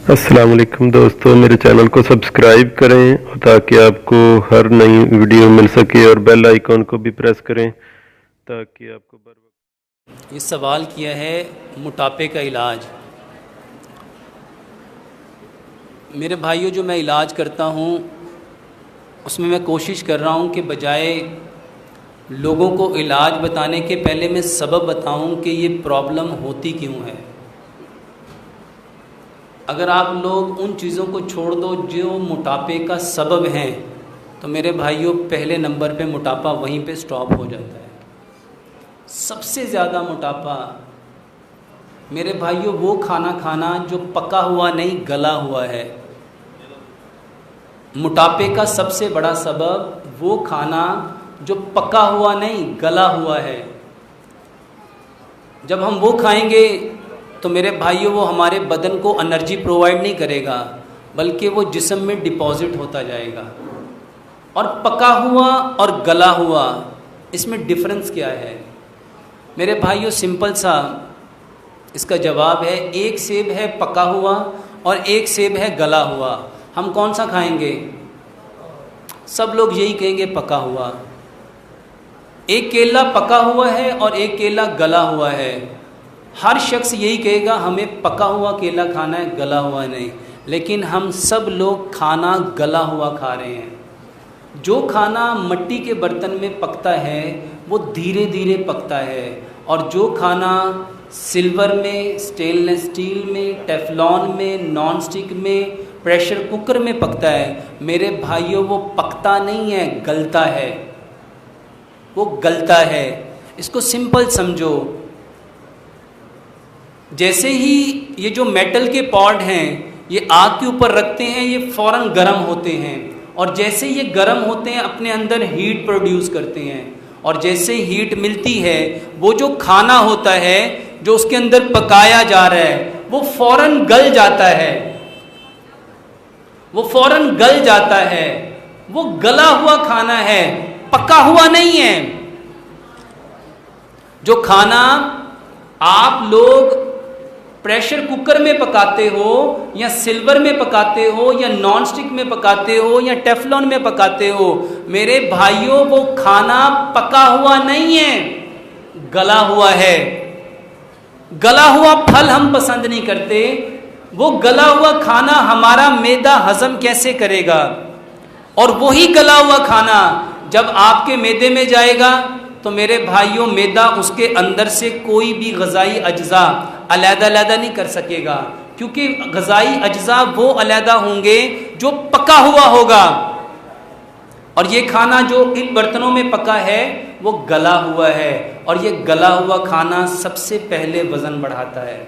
अस्सलाम वालेकुम दोस्तों, मेरे चैनल को सब्सक्राइब करें ताकि आपको हर नई वीडियो मिल सके और बेल आइकॉन को भी प्रेस करें ताकि आपको बर वक्त। ये सवाल किया है मोटापे का इलाज। मेरे भाइयों, जो मैं इलाज करता हूँ उसमें मैं कोशिश कर रहा हूँ कि बजाय लोगों को इलाज बताने के पहले मैं सबब बताऊँ कि ये प्रॉब्लम होती क्यों है। अगर आप लोग उन चीज़ों को छोड़ दो जो मोटापे का सबब हैं, तो मेरे भाइयों पहले नंबर पे मोटापा वहीं पे स्टॉप हो जाता है। सबसे ज़्यादा मोटापा मेरे भाइयों वो खाना खाना जो पका हुआ नहीं गला हुआ है। मोटापे का सबसे बड़ा सबब वो खाना जो पका हुआ नहीं गला हुआ है। जब हम वो खाएंगे तो मेरे भाइयों वो हमारे बदन को एनर्जी प्रोवाइड नहीं करेगा, बल्कि वो जिस्म में डिपॉजिट होता जाएगा। और पका हुआ और गला हुआ, इसमें डिफरेंस क्या है मेरे भाइयों? सिंपल सा इसका जवाब है, एक सेब है पका हुआ और एक सेब है गला हुआ। हम कौन सा खाएंगे? सब लोग यही कहेंगे पका हुआ। एक केला पका हुआ है और एक केला गला हुआ है। हर शख्स यही कहेगा हमें पका हुआ केला खाना है, गला हुआ नहीं। लेकिन हम सब लोग खाना गला हुआ खा रहे हैं। जो खाना मिट्टी के बर्तन में पकता है वो धीरे धीरे पकता है, और जो खाना सिल्वर में, स्टेनलेस स्टील में, टेफलॉन में, नॉन स्टिक में, प्रेशर कुकर में पकता है, मेरे भाइयों वो पकता नहीं है, गलता है। वो गलता है। इसको सिंपल समझो। जैसे ही ये जो मेटल के पॉट हैं ये आग के ऊपर रखते हैं, ये फ़ौरन गर्म होते हैं, और जैसे ये गर्म होते हैं अपने अंदर हीट प्रोड्यूस करते हैं, और जैसे हीट मिलती है वो जो खाना होता है जो उसके अंदर पकाया जा रहा है वो फ़ौरन गल जाता है। वो फ़ौरन गल जाता है। वो गला हुआ खाना है, पका हुआ नहीं है। जो खाना आप लोग प्रेशर कुकर में पकाते हो या सिल्वर में पकाते हो या नॉन स्टिक में पकाते हो या टेफलॉन में पकाते हो, मेरे भाइयों वो खाना पका हुआ नहीं है, गला हुआ है। गला हुआ फल हम पसंद नहीं करते। वो गला हुआ खाना हमारा मैदा हजम कैसे करेगा? और वही गला हुआ खाना जब आपके मैदे में जाएगा तो मेरे भाइयों मैदा उसके अंदर से कोई भी ग़िज़ाई अज्जा अलग-अलग नहीं कर सकेगा, क्योंकि ग़िज़ाई अज्जा वो अलग होंगे जो पका हुआ होगा। और ये खाना जो इन बर्तनों में पका है वो गला हुआ है, और ये गला हुआ खाना सबसे पहले वज़न बढ़ाता है।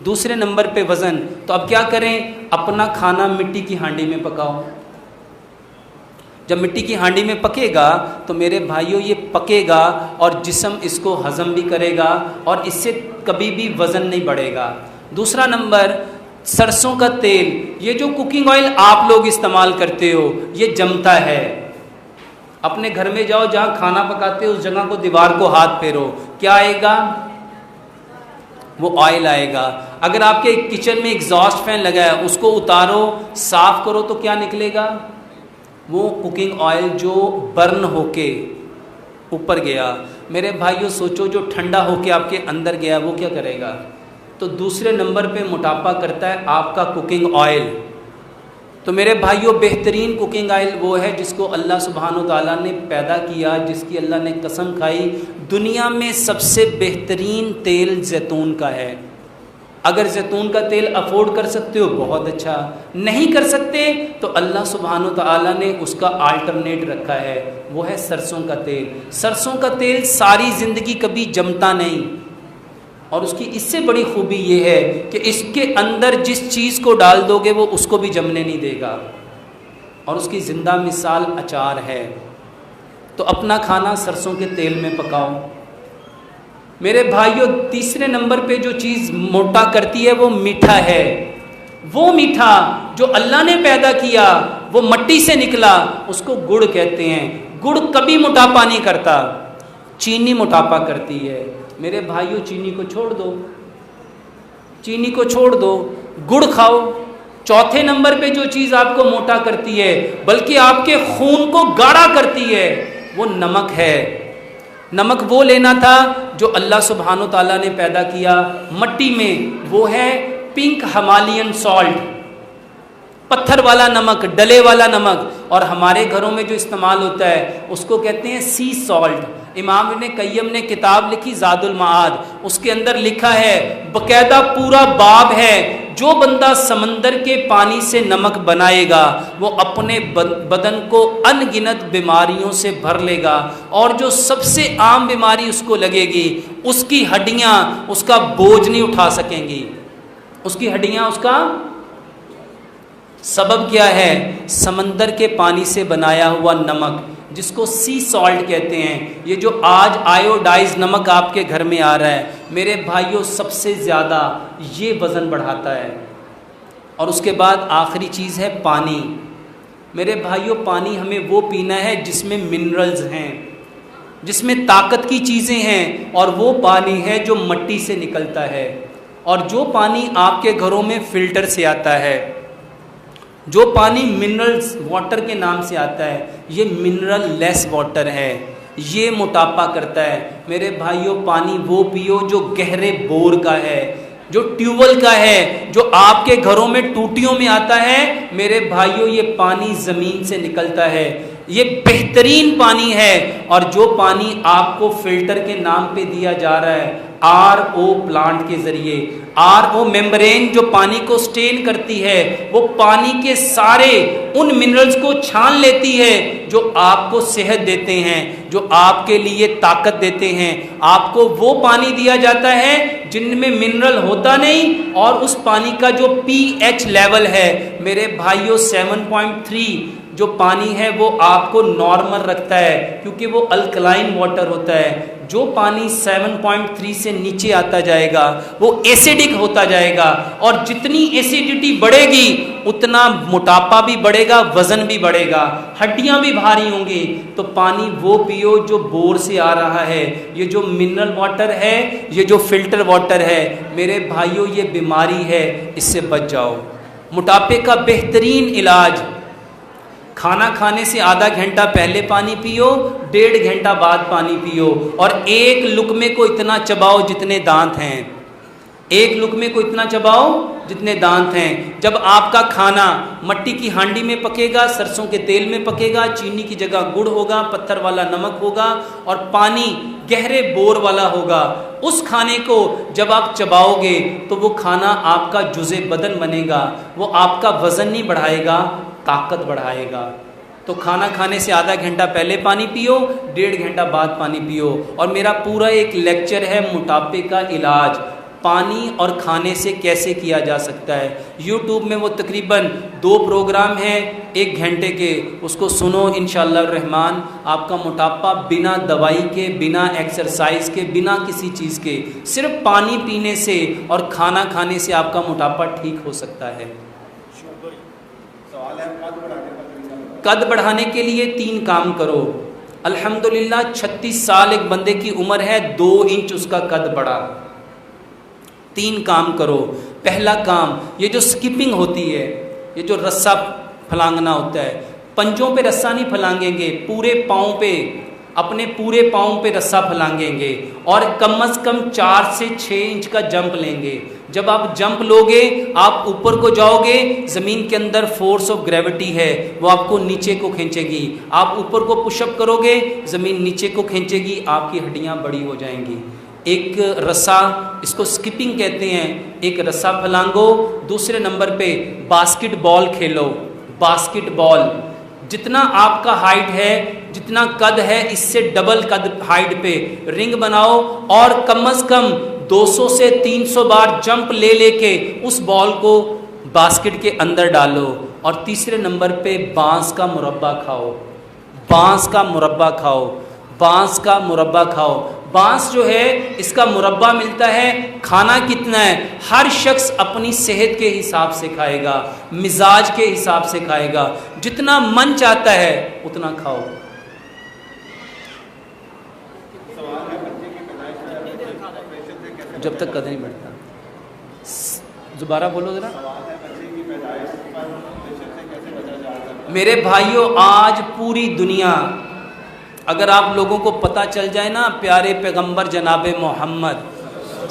दूसरे नंबर पे वज़न। तो अब क्या करें? अपना खाना मिट्टी की हांडी में पकाओ। जब मिट्टी की हांडी में पकेगा तो मेरे भाइयों ये पकेगा और जिस्म इसको हज़म भी करेगा, और इससे कभी भी वज़न नहीं बढ़ेगा। दूसरा नंबर, सरसों का तेल। ये जो कुकिंग ऑयल आप लोग इस्तेमाल करते हो ये जमता है। अपने घर में जाओ, जहाँ खाना पकाते हो उस जगह को, दीवार को हाथ फेरो, क्या आएगा? वो ऑयल आएगा। अगर आपके किचन में एग्जॉस्ट फैन लगा है उसको उतारो, साफ करो, तो क्या निकलेगा? वो कुकिंग ऑयल जो बर्न होके ऊपर गया। मेरे भाइयों सोचो, जो ठंडा होके आपके अंदर गया वो क्या करेगा? तो दूसरे नंबर पे मोटापा करता है आपका कुकिंग ऑयल। तो मेरे भाइयों बेहतरीन कुकिंग ऑयल वो है जिसको अल्लाह सुब्हानो ताला ने पैदा किया, जिसकी अल्लाह ने कसम खाई। दुनिया में सबसे बेहतरीन तेल जैतून का है। अगर जैतून का तेल अफोर्ड कर सकते हो बहुत अच्छा, नहीं कर सकते तो अल्लाह सुब्हानो ताला ने उसका अल्टरनेट रखा है, वो है सरसों का तेल। सरसों का तेल सारी ज़िंदगी कभी जमता नहीं, और उसकी इससे बड़ी खूबी ये है कि इसके अंदर जिस चीज़ को डाल दोगे वो उसको भी जमने नहीं देगा, और उसकी ज़िंदा मिसाल अचार है। तो अपना खाना सरसों के तेल में पकाओ। मेरे भाइयों तीसरे नंबर पे जो चीज़ मोटा करती है वो मीठा है। वो मीठा जो अल्लाह ने पैदा किया, वो मिट्टी से निकला, उसको गुड़ कहते हैं। गुड़ कभी मोटापा नहीं करता, चीनी मोटापा करती है। मेरे भाइयों चीनी को छोड़ दो, चीनी को छोड़ दो। गुड़ खाओ। चौथे नंबर पे जो चीज़ आपको मोटा करती है बल्कि आपके खून को गाढ़ा करती है वो नमक है। नमक वो लेना था जो अल्लाह सुब्हानो ताला ने पैदा किया मट्टी में, वो है पिंक हिमालयन सॉल्ट, पत्थर वाला नमक, डले वाला नमक। और हमारे घरों में जो इस्तेमाल होता है उसको कहते हैं सी सॉल्ट। इमाम इब्न कय्यम ने किताब लिखी ज़ादुल माआद, उसके अंदर लिखा है, बकायदा पूरा बाब है, जो बंदा समंदर के पानी से नमक बनाएगा वो अपने बदन को अनगिनत बीमारियों से भर लेगा, और जो सबसे आम बीमारी उसको लगेगी उसकी हड्डियाँ उसका बोझ नहीं उठा सकेंगी। उसकी हड्डियाँ उसका सबब क्या है? समंदर के पानी से बनाया हुआ नमक, जिसको सी सॉल्ट कहते हैं। ये जो आज आयोडाइज नमक आपके घर में आ रहा है मेरे भाइयों, सबसे ज़्यादा ये वज़न बढ़ाता है। और उसके बाद आखिरी चीज़ है पानी। मेरे भाइयों, पानी हमें वो पीना है जिसमें मिनरल्स हैं, जिसमें ताकत की चीज़ें हैं, और वो पानी है जो मट्टी से निकलता है। और जो पानी आपके घरों में फ़िल्टर से आता है, जो पानी मिनरल्स वाटर के नाम से आता है, ये मिनरल लेस वाटर है, ये मोटापा करता है। मेरे भाइयों, पानी वो पियो जो गहरे बोर का है, जो ट्यूबवेल का है, जो आपके घरों में टूटियों में आता है। मेरे भाइयों, ये पानी ज़मीन से निकलता है, ये बेहतरीन पानी है। और जो पानी आपको फ़िल्टर के नाम पे दिया जा रहा है RO प्लांट के ज़रिए, RO मेम्ब्रेन जो पानी को स्टेन करती है, वो पानी के सारे उन मिनरल्स को छान लेती है जो आपको सेहत देते हैं, जो आपके लिए ताकत देते हैं। आपको वो पानी दिया जाता है जिनमें मिनरल होता नहीं, और उस पानी का जो pH लेवल है मेरे भाइयों 7.3 जो पानी है वो आपको नॉर्मल रखता है, क्योंकि वो अल्कलाइन वाटर होता है। जो पानी 7.3 से नीचे आता जाएगा वो एसिडिक होता जाएगा, और जितनी एसिडिटी बढ़ेगी उतना मोटापा भी बढ़ेगा, वज़न भी बढ़ेगा, हड्डियां भी भारी होंगी। तो पानी वो पियो जो बोर से आ रहा है। ये जो मिनरल वाटर है, ये जो फिल्टर वाटर है मेरे भाइयों, ये बीमारी है, इससे बच जाओ। मोटापे का बेहतरीन इलाज, खाना खाने से आधा घंटा पहले पानी पियो, 1.5 घंटा बाद पानी पियो, और एक लुकमे को इतना चबाओ जितने दांत हैं। एक लुकमे को इतना चबाओ जितने दांत हैं। जब आपका खाना मट्टी की हांडी में पकेगा, सरसों के तेल में पकेगा, चीनी की जगह गुड़ होगा, पत्थर वाला नमक होगा, और पानी गहरे बोर वाला होगा, उस खाने को जब आप चबाओगे तो वो खाना आपका जुज़े बदन बनेगा। वो आपका वज़न नहीं बढ़ाएगा, ताकत बढ़ाएगा। तो खाना खाने से आधा घंटा पहले पानी पियो, 1.5 घंटा बाद पानी पियो। और मेरा पूरा एक लेक्चर है मोटापे का इलाज, पानी और खाने से कैसे किया जा सकता है। यूट्यूब में वो तकरीबन 2 प्रोग्राम हैं 1 घंटे के, उसको सुनो इंशाअल्लाह रहमान। आपका मोटापा बिना दवाई के, बिना एक्सरसाइज के, बिना किसी चीज़ के, सिर्फ पानी पीने से और खाना खाने से आपका मोटापा ठीक हो सकता है। कद बढ़ाने के लिए 3 काम करो। अल्हम्दुलिल्लाह 36 साल एक बंदे की उम्र है, 2 इंच उसका कद बढ़ा। 3 काम करो। पहला काम, ये जो स्किपिंग होती है, ये जो रस्सा फलांगना होता है, पंजों पे रस्सा नहीं फलांगेंगे, पूरे पाँव पे, अपने पूरे पाँव पे रस्सा फलांगेंगे, और कम से कम 4 से 6 इंच का जंप लेंगे। जब आप जंप लोगे आप ऊपर को जाओगे, ज़मीन के अंदर फोर्स ऑफ ग्रेविटी है, वो आपको नीचे को खींचेगी। आप ऊपर को पुशअप करोगे, ज़मीन नीचे को खींचेगी, आपकी हड्डियाँ बड़ी हो जाएंगी। एक रस्सा, इसको स्किपिंग कहते हैं, एक रस्सा फलांगो। दूसरे नंबर पे बास्केटबॉल खेलो। बास्केटबॉल, जितना आपका हाइट है, जितना कद है, इससे डबल कद हाइट पे रिंग बनाओ, और कम से कम 200 से 300 बार जंप ले लेके उस बॉल को बास्केट के अंदर डालो। और तीसरे नंबर पे बांस का मुरब्बा खाओ। बांस का मुरब्बा खाओ। बांस का मुरब्बा खाओ। बांस जो है इसका मुरब्बा मिलता है। खाना कितना है? हर शख्स अपनी सेहत के हिसाब से खाएगा, मिजाज के हिसाब से खाएगा, जितना मन चाहता है उतना खाओ। जब तक कद नहीं बढ़ता। दोबारा बोलो जरा। मेरे भाइयों, आज पूरी दुनिया, अगर आप लोगों को पता चल जाए ना, प्यारे पैगंबर जनाब मोहम्मद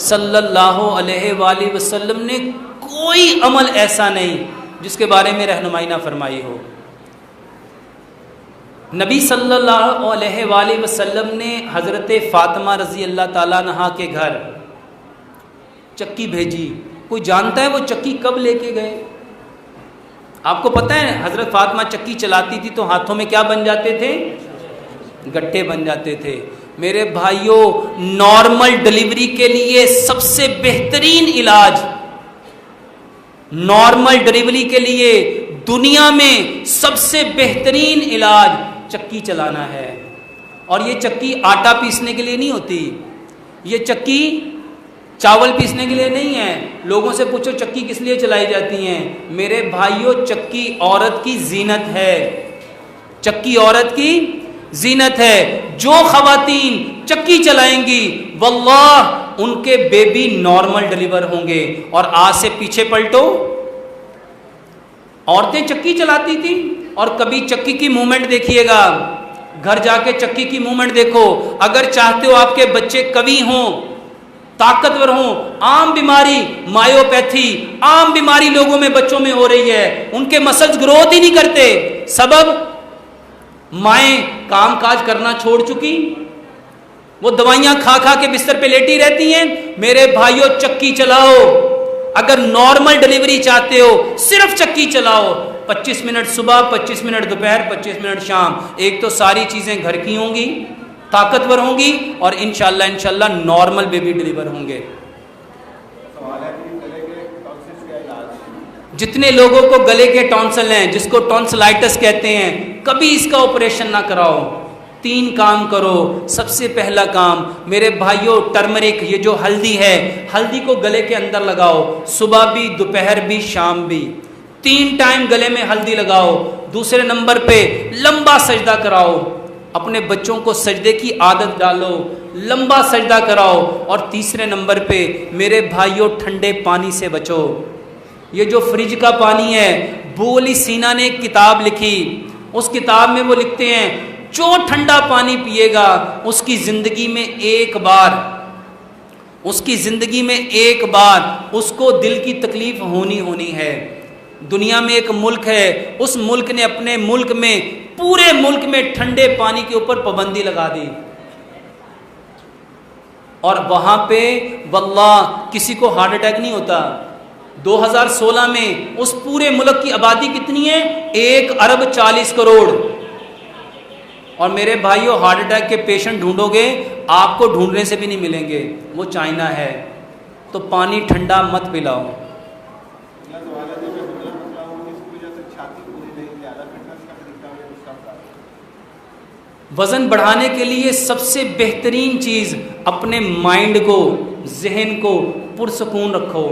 सल्लल्लाहु अलैहि वसल्लम ने कोई अमल ऐसा नहीं जिसके बारे में रहनुमाई ना फरमाई हो। नबी सल्लल्लाहु अलैहि वसल्लम ने हज़रत फ़ातिमा रज़ी अल्लाह ताला अन्हा के घर चक्की भेजी। कोई जानता है वो चक्की कब लेके गए? आपको पता है हज़रत फ़ातिमा चक्की चलाती थी तो हाथों में क्या बन जाते थे? गट्टे बन जाते थे। मेरे भाइयों, नॉर्मल डिलीवरी के लिए सबसे बेहतरीन इलाज, नॉर्मल डिलीवरी के लिए दुनिया में सबसे बेहतरीन इलाज चक्की चलाना है। और ये चक्की आटा पीसने के लिए नहीं होती, ये चक्की चावल पीसने के लिए नहीं है। लोगों से पूछो चक्की किस लिए चलाई जाती हैं? मेरे भाइयों, चक्की औरत की जीनत है, चक्की औरत की जीनत है। जो खवातीन चक्की चलाएंगी वल्लाह उनके बेबी नॉर्मल डिलीवर होंगे। और आज से पीछे पलटो, औरतें चक्की चलाती थी और कभी चक्की की मूवमेंट देखिएगा, घर जाके चक्की की मूवमेंट देखो। अगर चाहते हो आपके बच्चे कवि हों, ताकतवर हों, आम बीमारी मायोपैथी, आम बीमारी लोगों में बच्चों में हो रही है, उनके मसल्स ग्रोथ ही नहीं करते। सबब माएँ कामकाज करना छोड़ चुकी, वो दवाइयां खा खा के बिस्तर पे लेटी रहती हैं। मेरे भाइयों, चक्की चलाओ। अगर नॉर्मल डिलीवरी चाहते हो सिर्फ चक्की चलाओ। 25 मिनट सुबह, 25 मिनट दोपहर, 25 मिनट शाम। एक तो सारी चीजें घर की होंगी, ताकतवर होंगी और इंशाल्लाह नॉर्मल बेबी डिलीवर होंगे। जितने लोगों को गले के टॉन्सिल हैं, जिसको टॉन्सिलाइटिस कहते हैं, कभी इसका ऑपरेशन ना कराओ। 3 काम करो। सबसे पहला काम मेरे भाइयों, टर्मरिक, ये जो हल्दी है, हल्दी को गले के अंदर लगाओ, सुबह भी, दोपहर भी, शाम भी, 3 टाइम गले में हल्दी लगाओ। दूसरे नंबर पे लंबा सजदा कराओ, अपने बच्चों को सजदे की आदत डालो, लंबा सजदा कराओ। और तीसरे नंबर पे मेरे भाइयों, ठंडे पानी से बचो। ये जो फ्रिज का पानी है, बोली सीना ने एक किताब लिखी, उस किताब में वो लिखते हैं जो ठंडा पानी पिएगा उसकी जिंदगी में एक बार, उसकी जिंदगी में एक बार उसको दिल की तकलीफ होनी है। दुनिया में एक मुल्क है, उस मुल्क ने अपने मुल्क में, पूरे मुल्क में ठंडे पानी के ऊपर पाबंदी लगा दी और वहां पे वल्लाह किसी को हार्ट अटैक नहीं होता। 2016 में उस पूरे मुल्क की आबादी कितनी है? 1 अरब 40 करोड़। और मेरे भाइयों, हार्ट अटैक के पेशेंट ढूंढोगे, आपको ढूंढने से भी नहीं मिलेंगे, वो चाइना है। तो पानी ठंडा मत पिलाओ। वजन बढ़ाने के लिए सबसे बेहतरीन चीज, अपने माइंड को, जहन को पुरसुकून रखो।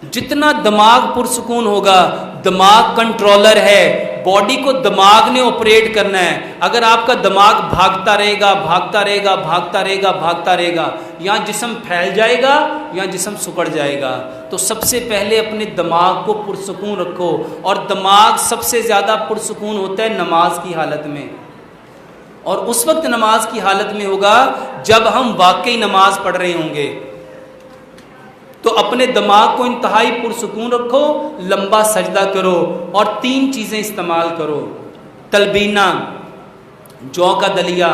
जितना दिमाग पुरसुकून होगा, दिमाग कंट्रोलर है, बॉडी को दिमाग ने ऑपरेट करना है। अगर आपका दिमाग भागता रहेगा, भागता रहेगा, भागता रहेगा, भागता रहेगा, या जिस्म फैल जाएगा या जिस्म सुकड़ जाएगा। तो सबसे पहले अपने दिमाग को पुरसुकून रखो। और दिमाग सबसे ज़्यादा पुरसुकून होता है नमाज की हालत में। और उस वक्त नमाज की हालत में होगा जब हम वाकई नमाज पढ़ रहे होंगे। तो अपने दिमाग को इंतहाई पुरसुकून रखो, लंबा सजदा करो और 3 चीज़ें इस्तेमाल करो। तलबीना, जौ का दलिया,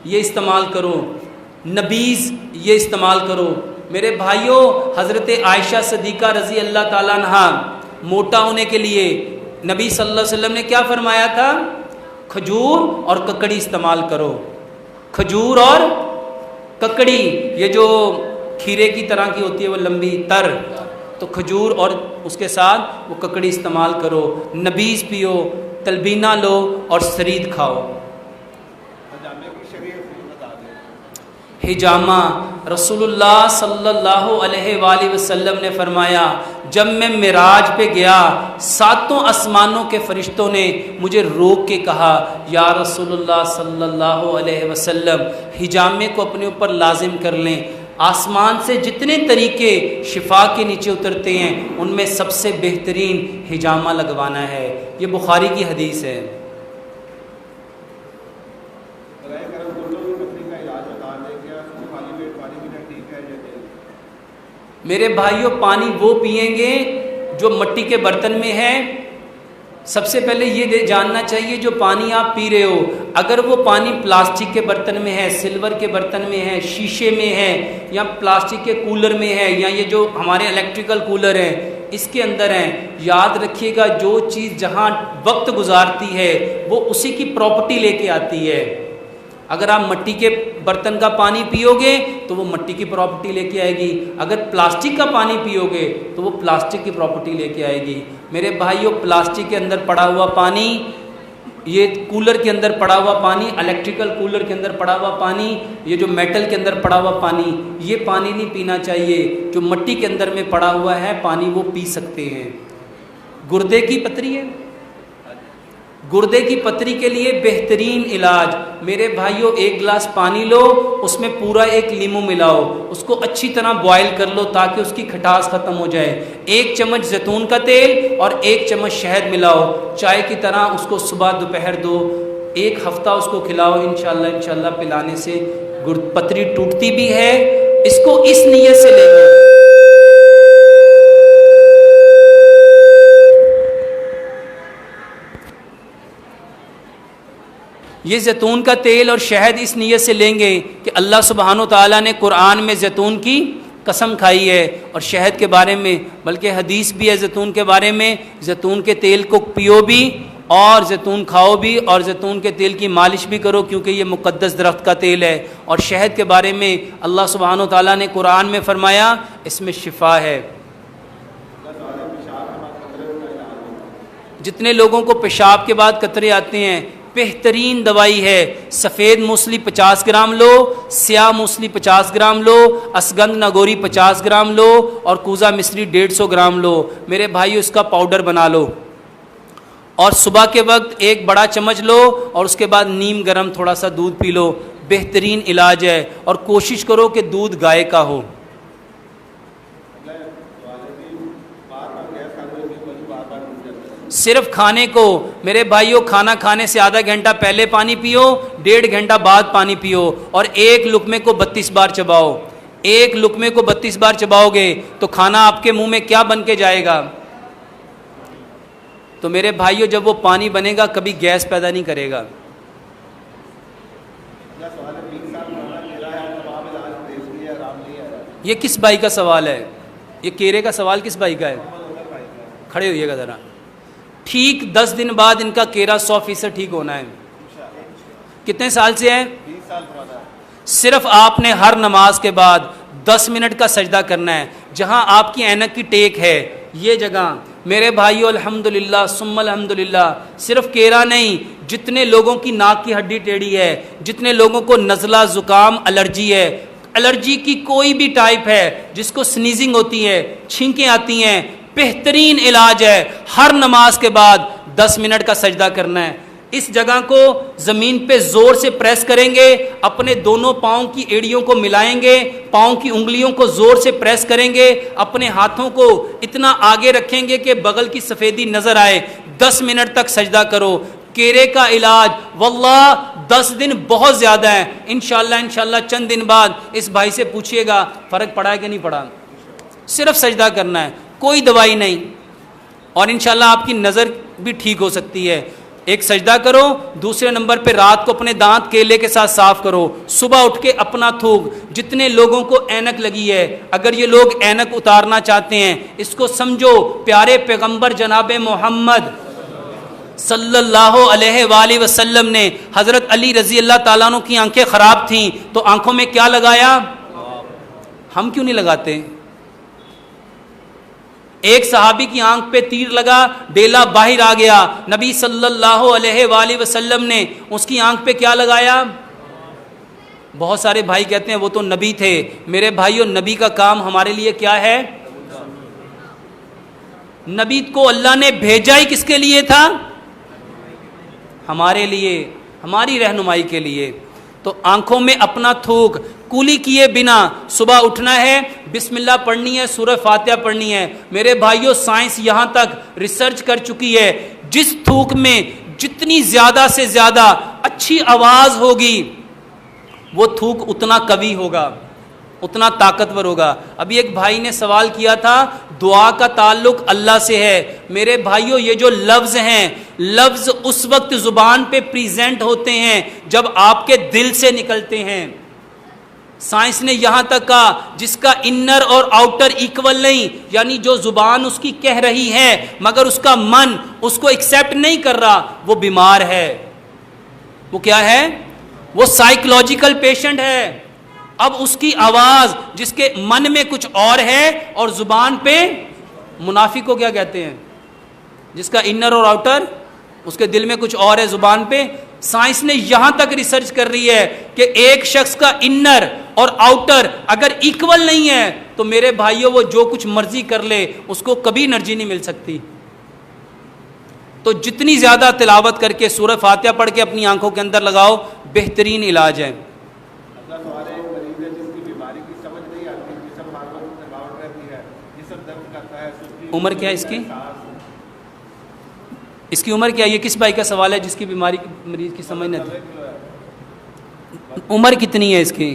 ये इस्तेमाल करो। नबीज़, ये इस्तेमाल करो। मेरे भाइयों, हज़रत आयशा सदीक़ा रज़ी अल्लाह ताला अन्हा मोटा होने के लिए नबी सल्लल्लाहु अलैहि वसल्लम ने क्या फरमाया था? खजूर और ककड़ी इस्तेमाल करो। खजूर और ककड़ी, ये जो खीरे की तरह की होती है, वो लंबी तर, तो खजूर और उसके साथ वो ककड़ी इस्तेमाल करो। नबीज़ पियो, तलबीना लो और सरीद खाओ। हिजामा, रसूलुल्लाह सल्लल्लाहु अलैहि वसल्लम ने फरमाया, जब मैं मिराज पे गया, 7 आसमानों के फरिश्तों ने मुझे रोक के कहा, या रसूलुल्लाह सल्लल्लाहु अलैहि वसल्लम, हिजामे को अपने ऊपर लाजिम कर लें। आसमान से जितने तरीके शिफा के नीचे उतरते हैं उनमें सबसे बेहतरीन हिजामा लगवाना है। ये बुखारी की हदीस है। मेरे भाइयों, पानी वो पिएंगे जो मिट्टी के बर्तन में है। सबसे पहले ये जानना चाहिए जो पानी आप पी रहे हो, अगर वो पानी प्लास्टिक के बर्तन में है, सिल्वर के बर्तन में है, शीशे में है, या प्लास्टिक के कूलर में है, या ये जो हमारे इलेक्ट्रिकल कूलर हैं इसके अंदर हैं, याद रखिएगा जो चीज़ जहाँ वक्त गुजारती है वो उसी की प्रॉपर्टी लेके आती है। अगर आप मिट्टी के बर्तन का पानी पियोगे तो वो मिट्टी की प्रॉपर्टी लेके आएगी, अगर प्लास्टिक का पानी पियोगे तो वो प्लास्टिक की प्रॉपर्टी लेके आएगी। मेरे भाइयों, प्लास्टिक के अंदर पड़ा हुआ पानी, ये कूलर के अंदर पड़ा हुआ पानी, इलेक्ट्रिकल कूलर के अंदर पड़ा हुआ पानी, ये जो मेटल के अंदर पड़ा हुआ पानी, ये पानी नहीं पीना चाहिए। जो मिट्टी के अंदर में पड़ा हुआ है पानी वो पी सकते हैं। गुर्दे की पथरी है, गुर्दे की पथरी के लिए बेहतरीन इलाज, मेरे भाइयों, एक गिलास पानी लो, उसमें पूरा एक लीमू मिलाओ, उसको अच्छी तरह बॉयल कर लो ताकि उसकी खटास ख़त्म हो जाए। 1 चम्मच जैतून का तेल और 1 चम्मच शहद मिलाओ, चाय की तरह उसको सुबह दोपहर दो, 1 हफ्ता उसको खिलाओ। इंशाल्लाह पिलाने से पथरी टूटती भी है। इसको इस नीयत से लेंगे, ये जैतून का तेल और शहद इस नीयत से लेंगे कि अल्लाह सुब्हानो ताला ने कुरान में जैतून की कसम खाई है और शहद के बारे में, बल्कि हदीस भी है जैतून के बारे में, जैतून के तेल को पियो भी और जैतून खाओ भी और जैतून के तेल की मालिश भी करो क्योंकि ये मुक़द्दस दरख्त का तेल है। और शहद के बारे में अल्लाह सुब्हानो ताला ने कुरान में फरमाया इसमें शिफा है। जितने लोगों को पेशाब के बाद कतरे आते हैं, बेहतरीन दवाई है। सफ़ेद मूसली 50 ग्राम लो, स्याह मूसली 50 ग्राम लो, असगंध नागौरी 50 ग्राम लो और कूज़ा मिस्री 150 ग्राम लो। मेरे भाइयों, इसका पाउडर बना लो और सुबह के वक्त 1 बड़ा चम्मच लो और उसके बाद नीम गरम थोड़ा सा दूध पी लो। बेहतरीन इलाज है और कोशिश करो कि दूध गाय का हो। सिर्फ खाने को, मेरे भाइयों, खाना खाने से आधा घंटा पहले पानी पियो, 1.5 घंटा बाद पानी पियो और 1 लुकमे को 32 बार चबाओ। 1 लुकमे को 32 बार चबाओगे तो खाना आपके मुंह में क्या बन के जाएगा? तो मेरे भाइयों, जब वो पानी बनेगा कभी गैस पैदा नहीं करेगा। ये किस भाई का सवाल है? ये केरे का सवाल किस भाई का है? खड़े होइएगा ज़रा। ठीक 10 दिन बाद इनका केरा 100% ठीक होना है। कितने साल से है? 20 साल पुराना है। सिर्फ आपने हर नमाज के बाद 10 मिनट का सजदा करना है। जहां आपकी ऐनक की टेक है ये जगह, मेरे भाइयों, अल्हम्दुलिल्लाह सुम्मा अल्हम्दुलिल्लाह, सिर्फ केरा नहीं, जितने लोगों की नाक की हड्डी टेढ़ी है, जितने लोगों को नज़ला ज़ुकाम एलर्जी है, एलर्जी की कोई भी टाइप है, जिसको स्नीजिंग होती है, छींकें आती हैं, बेहतरीन इलाज है। हर नमाज के बाद 10 मिनट का सजदा करना है। इस जगह को ज़मीन पे ज़ोर से प्रेस करेंगे, अपने दोनों पाँव की एड़ियों को मिलाएंगे, पाँव की उंगलियों को ज़ोर से प्रेस करेंगे, अपने हाथों को इतना आगे रखेंगे कि बगल की सफ़ेदी नज़र आए। 10 मिनट तक सजदा करो। केरे का इलाज वल्लाह 10 दिन बहुत ज़्यादा है। इंशाल्लाह चंद दिन बाद इस भाई से पूछिएगा फ़र्क पड़ा है कि नहीं पड़ा। सिर्फ सजदा करना है, कोई दवाई नहीं, और इंशाल्लाह आपकी नज़र भी ठीक हो सकती है। एक सजदा करो, दूसरे नंबर पे रात को अपने दांत केले के साथ साफ करो, सुबह उठ के अपना थूक। जितने लोगों को ऐनक लगी है, अगर ये लोग ऐनक उतारना चाहते हैं, इसको समझो प्यारे पैगंबर जनाब मोहम्मद सल्लल्लाहु अलैहि वसल्लम ने हज़रत अली रज़ी अल्लाह ताला अन्हु की आंखें ख़राब थीं तो आंखों में क्या लगाया? हम क्यों नहीं लगाते? एक सहाबी की आंख पे तीर लगा, डेला बाहर आ गया, नबी सल्लल्लाहु अलैहि वसल्लम ने उसकी आंख पे क्या लगाया? बहुत सारे भाई कहते हैं वो तो नबी थे। मेरे भाइयों, नबी का काम हमारे लिए क्या है? नबी को अल्लाह ने भेजा ही किसके लिए था? हमारे लिए, हमारी रहनुमाई के लिए। तो आंखों में अपना थूक, कूली किए बिना सुबह उठना है, बिस्मिल्लाह पढ़नी है, सूरह फातिहा पढ़नी है। मेरे भाइयों, साइंस यहाँ तक रिसर्च कर चुकी है, जिस थूक में जितनी ज़्यादा से ज़्यादा अच्छी आवाज़ होगी वो थूक उतना कवि होगा, उतना ताकतवर होगा। अभी एक भाई ने सवाल किया था, दुआ का ताल्लुक अल्लाह से है। मेरे भाइयों, ये जो लफ्ज़ हैं, लफ्ज़ उस वक्त ज़ुबान पे प्रेजेंट होते हैं जब आपके दिल से निकलते हैं। साइंस ने यहां तक कहा, जिसका इनर और आउटर इक्वल नहीं, यानी जो जुबान उसकी कह रही है मगर उसका मन उसको एक्सेप्ट नहीं कर रहा, वो बीमार है। वो क्या है? वो साइकोलॉजिकल पेशेंट है। अब उसकी आवाज जिसके मन में कुछ और है और जुबान पे, मुनाफिक को क्या कहते हैं? जिसका इनर और आउटर, उसके दिल में कुछ और है, जुबान पे। साइंस ने यहां तक रिसर्च कर रही है कि एक शख्स का इनर और आउटर अगर इक्वल नहीं है तो मेरे भाइयों वो जो कुछ मर्जी कर ले उसको कभी एनर्जी नहीं मिल सकती। तो जितनी ज्यादा तिलावत करके सूरह फातिहा पढ़ के अपनी आंखों के अंदर लगाओ, बेहतरीन इलाज है। उम्र क्या है इसकी? इसकी उम्र क्या है? ये किस भाई का सवाल है जिसकी बीमारी मरीज की समझ नहीं आती? उम्र कितनी है इसकी?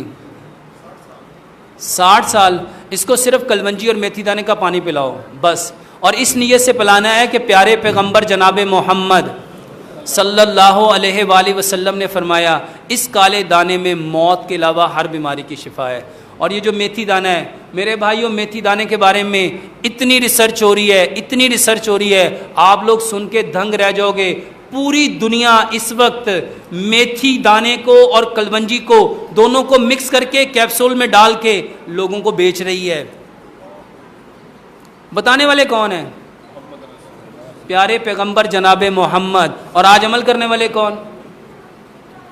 60 साल। इसको सिर्फ कलवंजी और मेथी दाने का पानी पिलाओ बस, और इस नीयत से पिलाना है कि प्यारे पैगंबर जनाब मोहम्मद सल्लल्लाहु अलैहि वसल्लम ने फरमाया, इस काले दाने में मौत के अलावा हर बीमारी की शिफा है। और ये जो मेथी दाना है, मेरे भाइयों, मेथी दाने के बारे में इतनी रिसर्च हो रही है, इतनी रिसर्च हो रही है, आप लोग सुन के दंग रह जाओगे। पूरी दुनिया इस वक्त मेथी दाने को और कलवंजी को दोनों को मिक्स करके कैप्सूल में डाल के लोगों को बेच रही है। बताने वाले कौन है? प्यारे पैगंबर जनाब मोहम्मद। और आज अमल करने वाले कौन?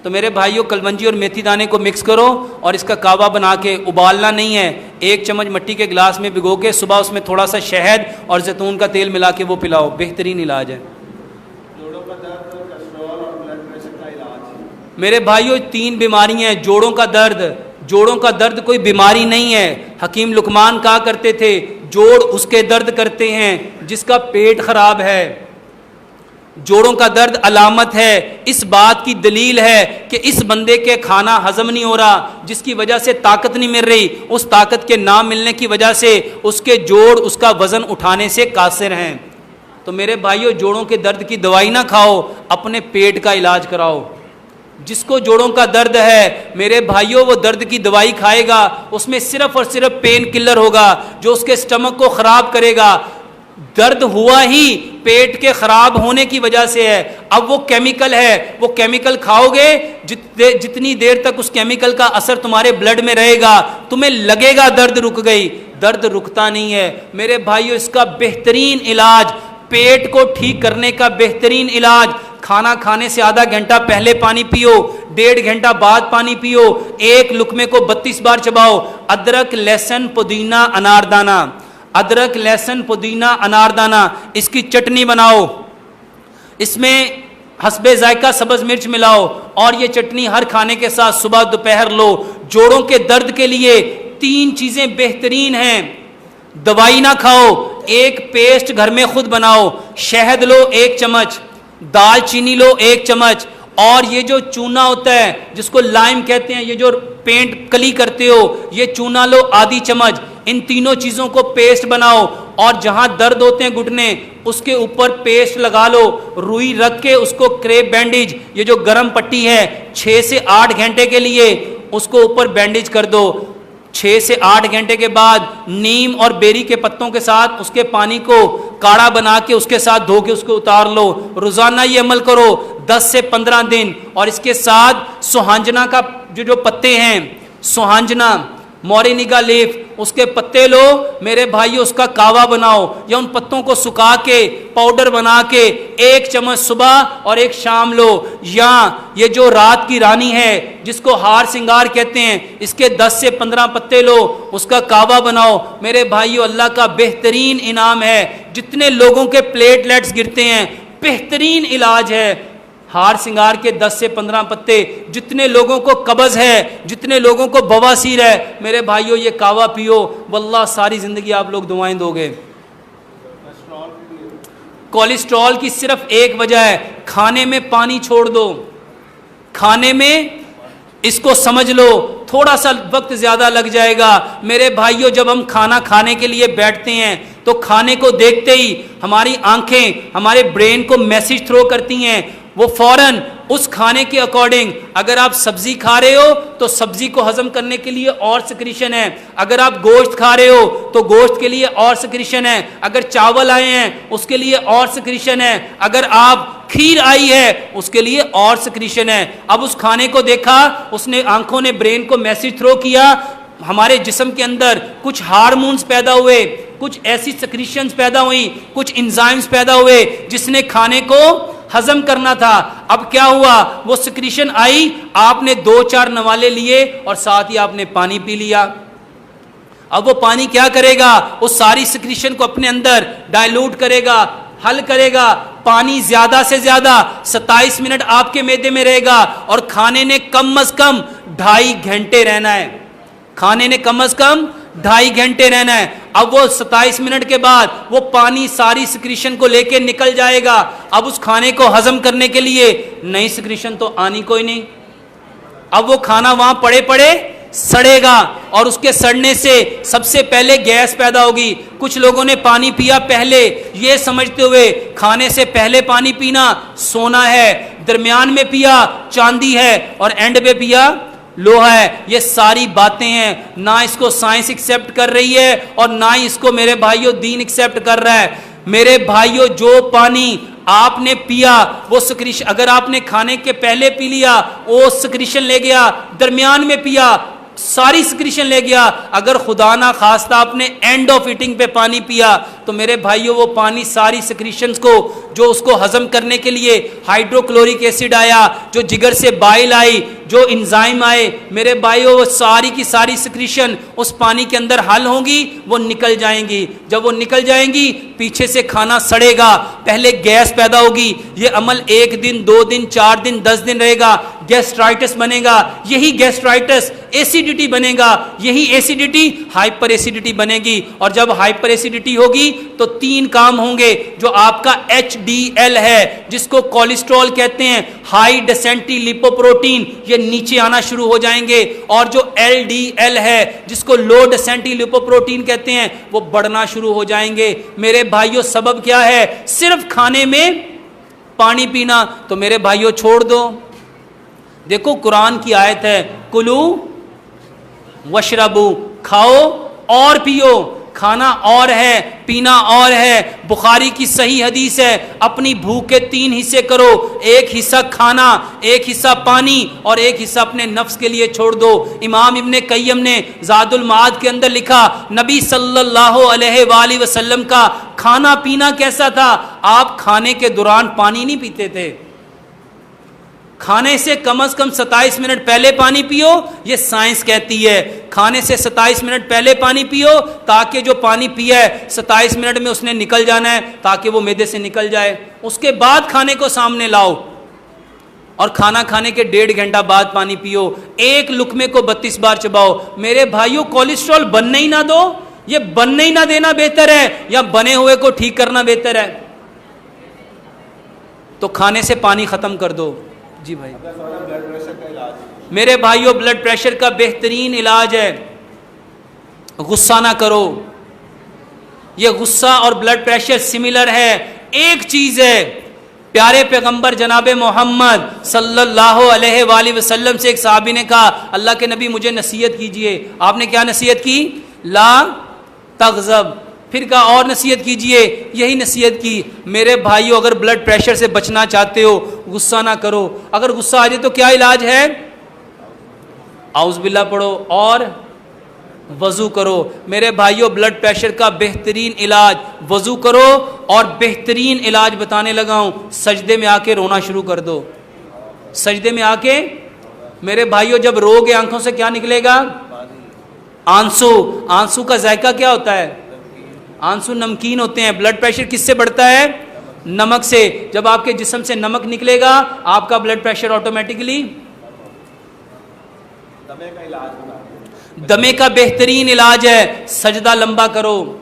तो मेरे भाइयों, कलवंजी और मेथी दाने को मिक्स करो और इसका कावा बना के, उबालना नहीं है, 1 चम्मच मिट्टी के गिलास में भिगो के सुबह उसमें थोड़ा सा शहद और जैतून का तेल मिला के वो पिलाओ, बेहतरीन इलाज है। जोड़ों का दर्द, कोलेस्ट्रॉल और ब्लड प्रेशर का इलाज। मेरे भाइयों, 3 बीमारियां हैं। जोड़ों का दर्द, जोड़ों का दर्द कोई बीमारी नहीं है। हकीम लुकमान कहा करते थे, जोड़ उसके दर्द करते हैं जिसका पेट खराब है। जोड़ों का दर्द अलामत है, इस बात की दलील है कि इस बंदे के खाना हजम नहीं हो रहा, जिसकी वजह से ताकत नहीं मिल रही। उस ताकत के ना मिलने की वजह से उसके जोड़ उसका वजन उठाने से कासिर हैं। तो मेरे भाइयों, जोड़ों के दर्द की दवाई ना खाओ, अपने पेट का इलाज कराओ। जिसको जोड़ों का दर्द है, मेरे भाइयों, वो दर्द की दवाई खाएगा, उसमें सिर्फ और सिर्फ पेन किलर होगा जो उसके स्टमक को खराब करेगा। दर्द हुआ ही पेट के खराब होने की वजह से है। अब वो केमिकल है, वो केमिकल खाओगे, जितनी देर तक उस केमिकल का असर तुम्हारे ब्लड में रहेगा तुम्हें लगेगा दर्द रुक गई, दर्द रुकता नहीं है। मेरे भाइयों, इसका बेहतरीन इलाज, पेट को ठीक करने का बेहतरीन इलाज, खाना खाने से आधा घंटा पहले पानी पियो, 1.5 घंटा बाद पानी पियो, 1 लुकमे को 32 बार चबाओ। अदरक, लहसुन, पुदीना, अनारदाना, अदरक, लहसुन, पुदीना, अनारदाना, इसकी चटनी बनाओ, इसमें हस्बे जायका सब्ज मिर्च मिलाओ और ये चटनी हर खाने के साथ सुबह दोपहर लो। जोड़ों के दर्द के लिए 3 चीजें बेहतरीन हैं। दवाई ना खाओ, एक पेस्ट घर में खुद बनाओ। शहद लो 1 चम्मच, दालचीनी लो 1 चम्मच, और ये जो चूना होता है जिसको लाइम कहते हैं, ये जो पेंट कली करते हो, ये चूना लो आधी चम्मच। इन तीनों चीज़ों को पेस्ट बनाओ और जहां दर्द होते हैं घुटने, उसके ऊपर पेस्ट लगा लो। रुई रख के उसको क्रेप बैंडेज, ये जो गर्म पट्टी है, 6 से 8 घंटे के लिए उसको ऊपर बैंडेज कर दो। 6 से 8 घंटे के बाद नीम और बेरी के पत्तों के साथ उसके पानी को काढ़ा बना के उसके साथ धो के उसको उतार लो। रोजाना ये अमल करो 10 से 15 दिन। और इसके साथ सुहांजना का जो पत्ते हैं, सुहांजना, मोरिनिगा लीफ, उसके पत्ते लो मेरे भाई, उसका कावा बनाओ या उन पत्तों को सुखा के पाउडर बना के 1 चम्मच सुबह और 1 शाम लो। या ये जो रात की रानी है जिसको हार सिंगार कहते हैं, इसके 10 से 15 पत्ते लो, उसका कावा बनाओ। मेरे भाइयों, अल्लाह का बेहतरीन इनाम है। जितने लोगों के प्लेटलेट्स गिरते हैं, बेहतरीन इलाज है। हार सिंगार के 10 से 15 पत्ते। जितने लोगों को कब्ज़ है, जितने लोगों को बवासीर है, मेरे भाइयों ये कावा पियो, वल्लाह सारी ज़िंदगी आप लोग दुआएं दोगे। कोलेस्ट्रॉल की सिर्फ एक वजह है, खाने में पानी छोड़ दो। खाने में, इसको समझ लो, थोड़ा सा वक्त ज़्यादा लग जाएगा। मेरे भाइयों जब हम खाना खाने के लिए बैठते हैं तो खाने को देखते ही हमारी आंखें हमारे ब्रेन को मैसेज थ्रो करती हैं, वो फौरन उस खाने के अकॉर्डिंग, अगर आप सब्जी खा रहे हो तो सब्जी को हजम करने के लिए और सिक्रीशन है, अगर आप गोश्त खा रहे हो तो गोश्त के लिए और सिक्रीशन है, अगर चावल आए हैं उसके लिए और सिक्रीशन है, अगर आप खीर आई है उसके लिए और सिक्रीशन है। अब उस खाने को देखा, उसने आंखों ने ब्रेन को मैसेज थ्रो किया, हमारे जिस्म के अंदर कुछ हार्मोन्स पैदा हुए, कुछ ऐसी सिक्रीशंस पैदा हुई, कुछ एंजाइम्स पैदा हुए जिसने खाने को हजम करना था। अब क्या हुआ, वो सिक्रीशन आई, आपने 2-4 नवाले लिए और साथ ही आपने पानी पी लिया। अब वो पानी क्या करेगा, उस सारी सिक्रीशन को अपने अंदर डाइल्यूट करेगा, हल करेगा। पानी ज्यादा से ज्यादा 27 मिनट आपके मैदे में रहेगा और खाने ने कम अज कम 2.5 घंटे रहना है। खाने ने कम अज कम 2.5 घंटे रहना है। अब वो 27 मिनट के बाद वो पानी सारी सिक्रीशन को लेके निकल जाएगा। अब उस खाने को हजम करने के लिए नई सिक्रीशन तो आनी कोई नहीं। अब वो खाना वहां पड़े पड़े सड़ेगा और उसके सड़ने से सबसे पहले गैस पैदा होगी। कुछ लोगों ने पानी पिया पहले, ये समझते हुए खाने से पहले पानी पीना सोना है, दरमियान में पिया चांदी है और एंड में पिया लोहा है। ये सारी बातें हैं, ना इसको साइंस एक्सेप्ट कर रही है और ना ही इसको मेरे भाइयों दीन एक्सेप्ट कर रहा है। मेरे भाइयों जो पानी आपने पिया वो सिक्रीशन, अगर आपने खाने के पहले पी लिया वो सिक्रीशन ले गया, दरमियान में पिया सारी सिक्रीशन ले गया, अगर खुदा ना खास्ता आपने एंड ऑफ ईटिंग पे पानी पिया तो मेरे भाइयों वो पानी सारी सिक्रीशंस को, जो उसको हजम करने के लिए हाइड्रोक्लोरिक एसिड आया, जो जिगर से बाइल आई, जो इंजाइम आए, मेरे भाइयों वो सारी की सारी सिक्रीशन उस पानी के अंदर हल होंगी, वो निकल जाएंगी। जब वो निकल जाएंगी पीछे से खाना सड़ेगा, पहले गैस पैदा होगी। ये अमल 1 दिन 2 दिन 4 दिन 10 दिन रहेगा, गैस्ट्राइटिस बनेगा, यही गैस्ट्राइटिस एसिडिटी बनेगा, यही एसिडिटी हाइपर एसिडिटी बनेगी। और जब हाइपर एसिडिटी होगी तो 3 काम होंगे। जो आपका HDL है जिसको कोलेस्ट्रॉल कहते हैं, हाई डेंसिटी लिपोप्रोटीन, ये नीचे आना शुरू हो जाएंगे। और जो LDL है जिसको लो डेंसिटी लिपोप्रोटीन कहते हैं, वो बढ़ना शुरू हो जाएंगे। मेरे भाइयों सबब क्या है, सिर्फ खाने में पानी पीना। तो मेरे भाइयों छोड़ दो। देखो कुरान की आयत है, कुलू वशरबू, खाओ और पियो। खाना और है, पीना और है। बुखारी की सही हदीस है, अपनी भूख के 3 हिस्से करो, 1 हिस्सा खाना, 1 हिस्सा पानी और 1 हिस्सा अपने नफ्स के लिए छोड़ दो। इमाम इब्ने कय्यम ने ज़ादुल माद के अंदर लिखा, नबी सल्लल्लाहु अलैहि वसल्लम का खाना पीना कैसा था। आप खाने के दौरान पानी नहीं पीते थे, खाने से कम 27 मिनट पहले पानी पियो। ये साइंस कहती है खाने से 27 मिनट पहले पानी पियो, ताकि जो पानी पिया है 27 मिनट में उसने निकल जाना है, ताकि वो मैदे से निकल जाए। उसके बाद खाने को सामने लाओ और खाना खाने के 1.5 घंटा बाद पानी पियो। 1 लुकमे को 32 बार चबाओ। मेरे भाइयों कोलेस्ट्रॉल बनने ही ना दो, ये बनने ही ना देना बेहतर है या बने हुए को ठीक करना बेहतर है। तो खाने से पानी खत्म कर दो। जी भाई, ब्लड प्रेशर का इलाज, मेरे भाइयों ब्लड प्रेशर का बेहतरीन इलाज है गुस्सा ना करो। ये गुस्सा और ब्लड प्रेशर सिमिलर है, एक चीज है। प्यारे पैगंबर जनाबे मोहम्मद सल्लल्लाहु अलैहि वसल्लम से एक साहबी ने कहा, अल्लाह के नबी मुझे नसीहत कीजिए। आपने क्या नसीहत की, ला तग़ज़ब। फिर कहा और नसीहत कीजिए, यही नसीहत की। मेरे भाइयों अगर ब्लड प्रेशर से बचना चाहते हो गुस्सा ना करो। अगर गुस्सा आ जाए तो क्या इलाज है, औज़ बिल्लाह पढ़ो और वज़ू करो। मेरे भाइयों ब्लड प्रेशर का बेहतरीन इलाज वज़ू करो, और बेहतरीन इलाज बताने लगा हूँ, सजदे में आके रोना शुरू कर दो। सजदे में आके मेरे भाइयों जब रोगे आंखों से क्या निकलेगा, आंसू। आंसू का जायका क्या होता है, आंसू नमकीन होते हैं। ब्लड प्रेशर किससे बढ़ता है, नमक से। जब आपके जिस्म से नमक निकलेगा आपका ब्लड प्रेशर ऑटोमेटिकली। दमे का बेहतरीन इलाज है सजदा लंबा करो।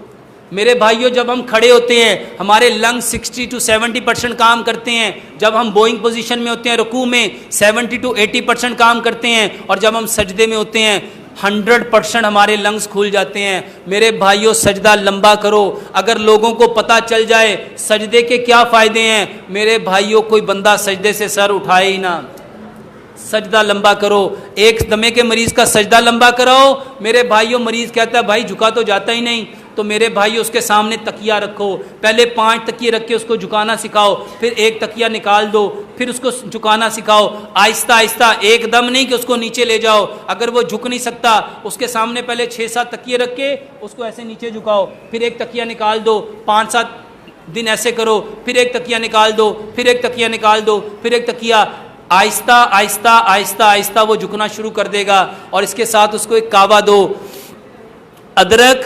मेरे भाइयों, जब हम खड़े होते हैं हमारे लंग्स 60 to 70% काम करते हैं। जब हम बोइंग पोजीशन में होते हैं रुकू में 70 to 80% काम करते हैं, और जब हम सजदे में होते हैं 100% हमारे लंग्स खुल जाते हैं। मेरे भाइयों, सजदा लंबा करो। अगर लोगों को पता चल जाए सजदे के क्या फ़ायदे हैं, मेरे भाइयों कोई बंदा सजदे से सर उठाए ही ना। सजदा लंबा करो। एक दमे के मरीज़ का सजदा लंबा कराओ। मेरे भाइयों, मरीज़ कहता है भाई झुका तो जाता ही नहीं, तो मेरे भाइयों उसके सामने तकिया रखो। पहले 5 तकिए रख के उसको झुकाना सिखाओ, फिर एक तकिया निकाल दो, फिर उसको झुकाना सिखाओ। आहिस्ता आहिस्ता, एकदम नहीं कि उसको नीचे ले जाओ। अगर वो झुक नहीं सकता उसके सामने पहले 6-7 तकिए रख के उसको ऐसे नीचे झुकाओ, फिर एक तकिया निकाल दो। 5-7 दिन ऐसे करो, फिर एक तकिया निकाल दो, फिर एक तकिया निकाल दो, फिर एक तकिया। आहिस्ता आहिस्ता आहिस्ता आहिस्ता वो झुकना शुरू कर देगा। और इसके साथ उसको एक कावा दो। अदरक,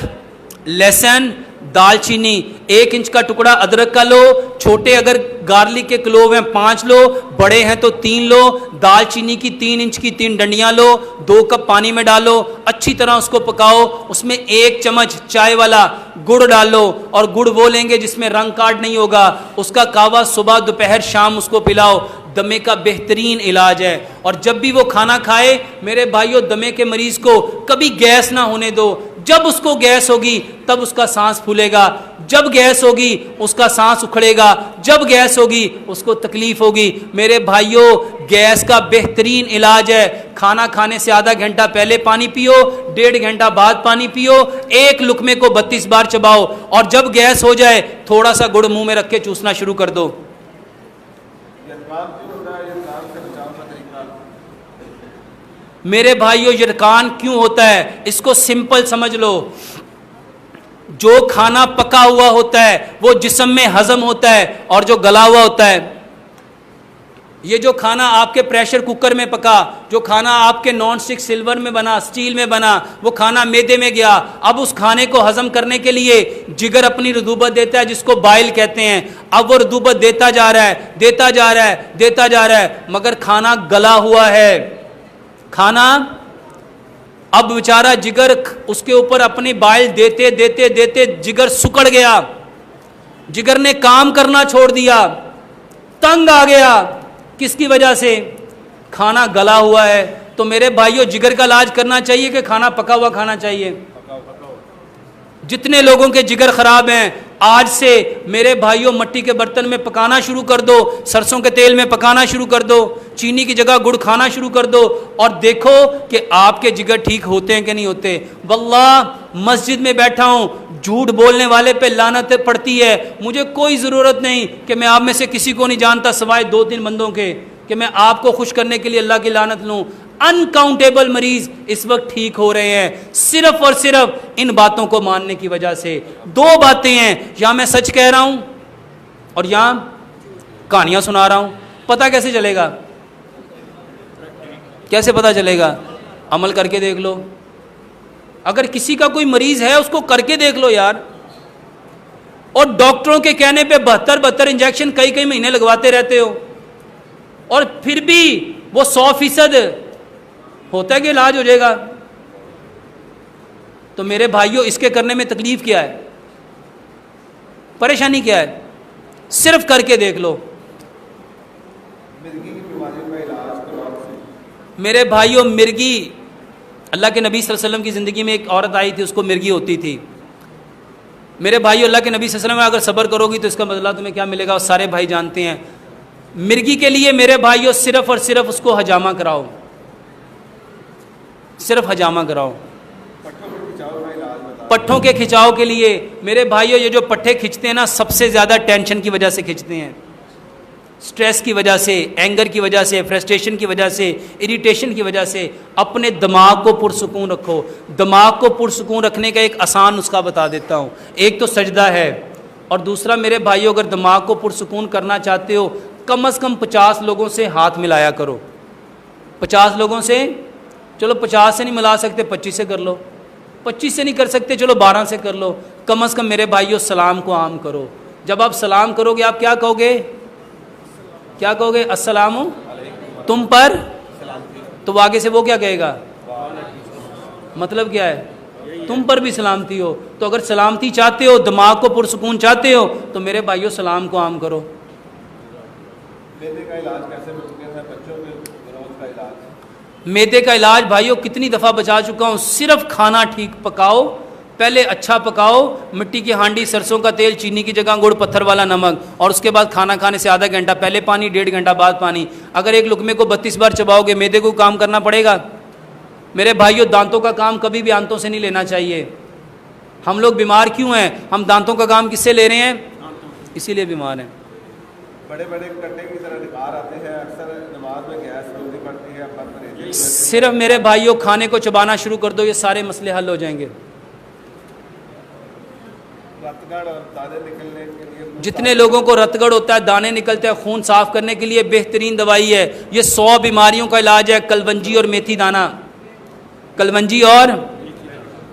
लहसुन, दालचीनी, 1 इंच का टुकड़ा अदरक का लो। छोटे अगर गार्लिक के क्लोव हैं 5 लो, बड़े हैं तो 3 लो। दालचीनी की 3 इंच की 3 डंडियां लो। 2 कप पानी में डालो, अच्छी तरह उसको पकाओ। उसमें 1 चम्मच चाय वाला गुड़ डालो, और गुड़ वो लेंगे जिसमें रंग कार्ड नहीं होगा। उसका कावा सुबह दोपहर शाम उसको पिलाओ। दमे का बेहतरीन इलाज है। और जब भी वो खाना खाए मेरे भाइयों, दमे के मरीज को कभी गैस ना होने दो। जब उसको गैस होगी तब उसका सांस फूलेगा, जब गैस होगी उसका सांस उखड़ेगा, जब गैस होगी उसको तकलीफ होगी। मेरे भाइयों, गैस का बेहतरीन इलाज है खाना खाने से आधा घंटा पहले पानी पियो, 1.5 घंटा बाद पानी पियो। 1 लुकमे को 32 बार चबाओ, और जब गैस हो जाए थोड़ा सा गुड़ मुंह में रख के चूसना शुरू कर दो। मेरे भाइयों, यरकान क्यों होता है इसको सिंपल समझ लो। जो खाना पका हुआ होता है वो जिस्म में हजम होता है, और जो गला हुआ होता है, ये जो खाना आपके प्रेशर कुकर में पका, जो खाना आपके नॉन स्टिक सिल्वर में बना, स्टील में बना, वो खाना मैदे में गया। अब उस खाने को हजम करने के लिए जिगर अपनी रतूबत देता है जिसको बाइल कहते हैं। अब वो रतूबत देता जा रहा है, देता जा रहा है, देता जा रहा है, मगर खाना गला हुआ है। खाना अब बेचारा जिगर उसके ऊपर अपनी बाइल देते देते देते जिगर सुकड़ गया, जिगर ने काम करना छोड़ दिया, तंग आ गया। किसकी वजह से? खाना गला हुआ है। तो मेरे भाइयों, जिगर का इलाज करना चाहिए कि खाना पका हुआ खाना चाहिए? जितने लोगों के जिगर खराब हैं आज से मेरे भाइयों मट्टी के बर्तन में पकाना शुरू कर दो, सरसों के तेल में पकाना शुरू कर दो, चीनी की जगह गुड़ खाना शुरू कर दो, और देखो कि आपके जिगर ठीक होते हैं कि नहीं होते। वल्लाह मस्जिद में बैठा हूँ, झूठ बोलने वाले पे लानत पड़ती है। मुझे कोई ज़रूरत नहीं कि मैं आप में से किसी को नहीं जानता सिवाय 2-3 बंदों के, कि मैं आपको खुश करने के लिए अल्लाह की लानत लूँ। अनकाउंटेबल मरीज इस वक्त ठीक हो रहे हैं सिर्फ और सिर्फ इन बातों को मानने की वजह से। 2 बातें हैं, या मैं सच कह रहा हूं और यहां कहानियां सुना रहा हूं। पता कैसे चलेगा? कैसे पता चलेगा? अमल करके देख लो। अगर किसी का कोई मरीज है उसको करके देख लो यार। और डॉक्टरों के कहने पे 72 इंजेक्शन कई महीने लगवाते रहते हो, और फिर भी वो 100% होता है कि इलाज हो जाएगा। तो मेरे भाइयों, इसके करने में तकलीफ क्या है, परेशानी क्या है? सिर्फ करके देख लो। मेरे भाइयों, मिर्गी, अल्लाह के नबी सल्लल्लाहु अलैहि वसल्लम की ज़िंदगी में एक औरत आई थी, उसको मिर्गी होती थी। मेरे भाइयों, अल्लाह के नबी सल्लल्लाहु अलैहि वसल्लम, अगर सब्र करोगी तो इसका बदला तुम्हें क्या मिलेगा, और सारे भाई जानते हैं। मिर्गी के लिए मेरे भाइयों सिर्फ और सिर्फ उसको हजामा कराओ, सिर्फ हजामा कराओ। पट्ठों के खिंचाव के लिए मेरे भाइयों, ये जो पट्ठे खिंचते हैं ना, सबसे ज़्यादा टेंशन की वजह से खिंचते हैं, स्ट्रेस की वजह से, एंगर की वजह से, फ्रस्ट्रेशन की वजह से, इरिटेशन की वजह से। अपने दिमाग को पुरसुकून रखो। दिमाग को पुरसुकून रखने का एक आसान नुस्खा बता देता हूँ। एक तो सजदा है, और दूसरा मेरे भाइयों, अगर दिमाग को पुरसुकून करना चाहते हो, कम से कम 50 लोगों से हाथ मिलाया करो। 50 लोगों से, चलो 50 से नहीं मिला सकते 25 से कर लो, 25 से नहीं कर सकते चलो 12 से कर लो। कम से कम मेरे भाइयों सलाम को आम करो। जब आप सलाम करोगे आप क्या कहोगे? क्या कहोगे? अस्सलामु तुम पर, तो आगे से वो क्या कहेगा? मतलब क्या है? तुम पर भी सलामती हो। तो अगर सलामती चाहते हो, दिमाग को पुरसुकून चाहते हो, तो मेरे भाइयों सलाम को आम करो। मैदे का इलाज कैसे बचते हैं बच्चों के रोज का इलाज? मैदे का इलाज भाइयों कितनी दफ़ा बचा चुका हूँ। सिर्फ खाना ठीक पकाओ, पहले अच्छा पकाओ, मिट्टी की हांडी, सरसों का तेल, चीनी की जगह गुड़, पत्थर वाला नमक, और उसके बाद खाना खाने से आधा घंटा पहले पानी, 1.5 घंटा बाद पानी। अगर एक लुकमे को 32 बार चबाओगे, मैदे को काम करना पड़ेगा। मेरे भाइयों दांतों का काम कभी भी आंतों से नहीं लेना चाहिए। हम लोग बीमार क्यों हैं? हम दांतों का काम किससे ले रहे हैं? इसीलिए बीमार हैं। बड़े बड़े कट्टे की तरह निकाल आते हैं, अक्सर नमाज में गैस जल्दी पड़ती है, पर परहेज। सिर्फ मेरे भाइयों खाने को चबाना शुरू कर दो, ये सारे मसले हल हो जाएंगे। रतगढ़ और दाने निकलने के लिए, जितने लोगों को रतगढ़ होता है, दाने निकलते हैं, खून साफ करने के लिए बेहतरीन दवाई है। ये 100 बीमारियों का इलाज है। कलवंजी और मेथी दाना, कलवंजी और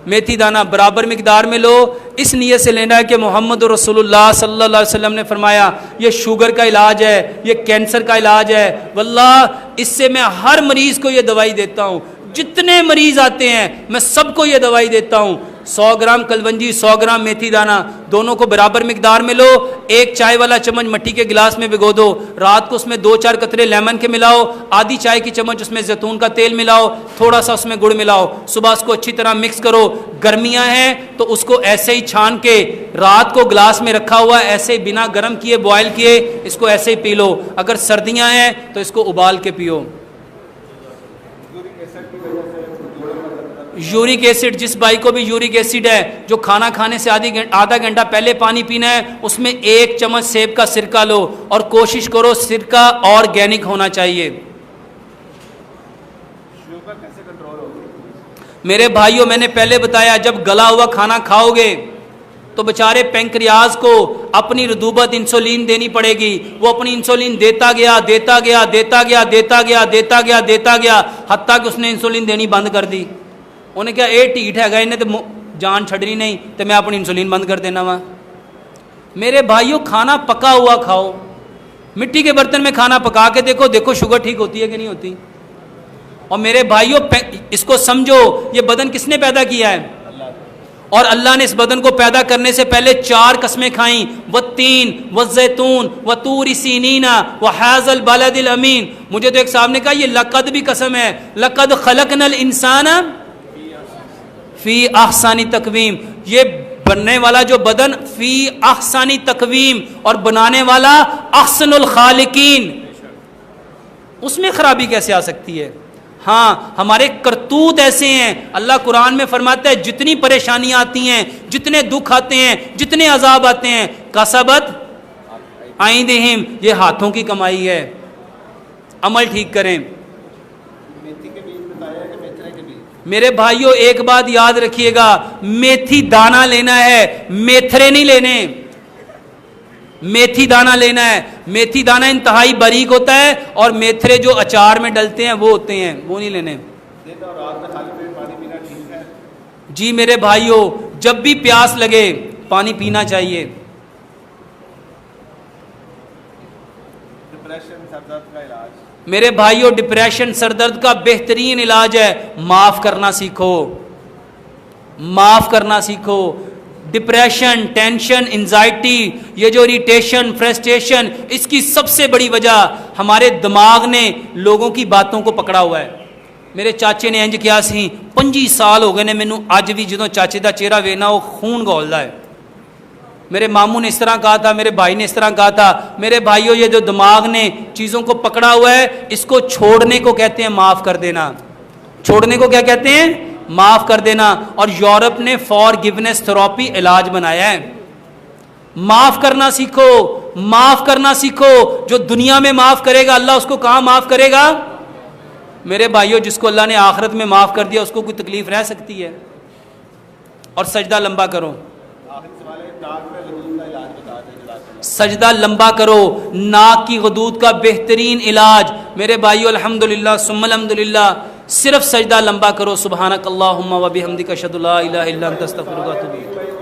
मेथी दाना बराबर मिकदार में लो। इस नीयत से लेना है कि मोहम्मद रसूलुल्लाह सल्लल्लाहु अलैहि वसल्लम ने फरमाया ये शुगर का इलाज है, ये कैंसर का इलाज है। वल्लाह इससे मैं हर मरीज़ को ये दवाई देता हूँ। जितने मरीज़ आते हैं मैं सबको ये दवाई देता हूँ। 100 ग्राम कलवंजी, 100 ग्राम मेथी दाना, दोनों को बराबर मिकदार में लो। एक चाय वाला चम्मच मिट्टी के गिलास में भिगो दो। रात को उसमें 2-4 कतरे लेमन के मिलाओ, आधी चाय की चम्मच उसमें जैतून का तेल मिलाओ, थोड़ा सा उसमें गुड़ मिलाओ। सुबह उसको अच्छी तरह मिक्स करो। गर्मियां हैं तो उसको ऐसे ही छान के रात को गिलास में रखा हुआ ऐसे बिना गर्म किए, बॉयल किए, इसको ऐसे ही पी लो। अगर सर्दियां हैं तो इसको उबाल के पियो। यूरिक एसिड, जिस भाई को भी यूरिक एसिड है, जो खाना खाने से आधा घंटा पहले पानी पीना है, उसमें 1 चम्मच सेब का सिरका लो और कोशिश करो सिरका ऑर्गेनिक होना चाहिए। शुगर कैसे कंट्रोल होगी? मेरे भाइयों मैंने पहले बताया, जब गला हुआ खाना खाओगे तो बेचारे पेंक्रियाज को अपनी रतूबत इंसुलिन देनी पड़ेगी। वो अपनी इंसुलिन देता गया, देता गया, देता गया, देता गया, देता गया, देता गया, हत्ता कि उसने इंसुलिन देनी बंद कर दी। उन्हें क्या ये ढीठ हैगा, इन्हें तो जान छड़नी नहीं, तो मैं अपनी इंसुलिन बंद कर देना वा। मेरे भाइयों खाना पका हुआ खाओ। मिट्टी के बर्तन में खाना पका के देखो, देखो शुगर ठीक होती है कि नहीं होती। और मेरे भाइयों इसको समझो, ये बदन किसने पैदा किया है? और अल्लाह ने इस बदन को पैदा करने से पहले 4 कसमें खाई, वत्तीन वज़ैतून वतूर सीनीना व हाज़ल बलदिल अमीन। मुझे तो एक साहब ने कहा ये लक़द भी कसम है, लक़द खलक़नल इंसाना फी अहसानी तकवीम। ये बनने वाला जो बदन फी अहसानी तकवीम, और बनाने वाला अहसनुल खालिकीन, उसमें खराबी कैसे आ सकती है? हाँ, हमारे करतूत ऐसे हैं। अल्लाह कुरान में फरमाता है जितनी परेशानियां आती हैं, जितने दुख आते हैं, जितने अजाब आते हैं, कसबत आइंदिहिम, ये हाथों की कमाई है। अमल ठीक करें। मेथी के बीज बताया कि मेथरे के बीज? मेरे भाइयों एक बात याद रखिएगा, मेथी दाना लेना है, मेथरे नहीं लेने। मेथी दाना लेना है। मेथी दाना इंतहाई बारीक होता है, और मेथरे जो अचार में डलते हैं वो होते हैं, वो नहीं लेने। दिन और रात में खाली पेट पानी पीना ठीक है? जी मेरे भाइयों, जब भी प्यास लगे पानी पीना चाहिए। डिप्रेशन, सर दर्द का इलाज? मेरे भाइयों डिप्रेशन, सरदर्द का बेहतरीन इलाज है, माफ करना सीखो। माफ करना सीखो। डिप्रेशन, टेंशन, एंजाइटी, ये जो इरिटेशन, फ्रस्ट्रेशन, इसकी सबसे बड़ी वजह हमारे दिमाग ने लोगों की बातों को पकड़ा हुआ है। मेरे चाचे ने इंज किया सी, 25 साल हो गए ने मैनू, अज भी जो चाचे का चेहरा वेना वो खून गौलदा है। मेरे मामू ने इस तरह कहा था, मेरे भाई ने इस तरह कहा था। मेरे भाइयों ये जो दिमाग ने चीज़ों को पकड़ा हुआ है, इसको छोड़ने को कहते हैं माफ़ कर देना। छोड़ने को क्या कहते हैं? माफ़ कर देना। और यूरोप ने फॉरगिवनेस थेरेपी इलाज बनाया है। माफ़ करना सीखो, माफ़ करना सीखो। जो दुनिया में माफ़ करेगा अल्लाह उसको कहाँ माफ़ करेगा? मेरे भाइयों जिसको अल्लाह ने आखिरत में माफ़ कर दिया उसको कोई तकलीफ़ रह सकती है? और सजदा लंबा करो। आखिरी सवाल है, नाक में गदूद का इलाज बता दें। सजदा लंबा करो, नाक की गदूद का बेहतरीन इलाज। मेरे भाइयों अल्हम्दुलिल्लाह सुम्मा अल्हम्दुलिल्लाह, सिर्फ सजदा लंबा करो। सुबहानक अल्लाहुम्मा व बिहम्दिका अशहदु ला इलाहा इल्ला अंता अस्तगफिरुका व अतूबु इलैक।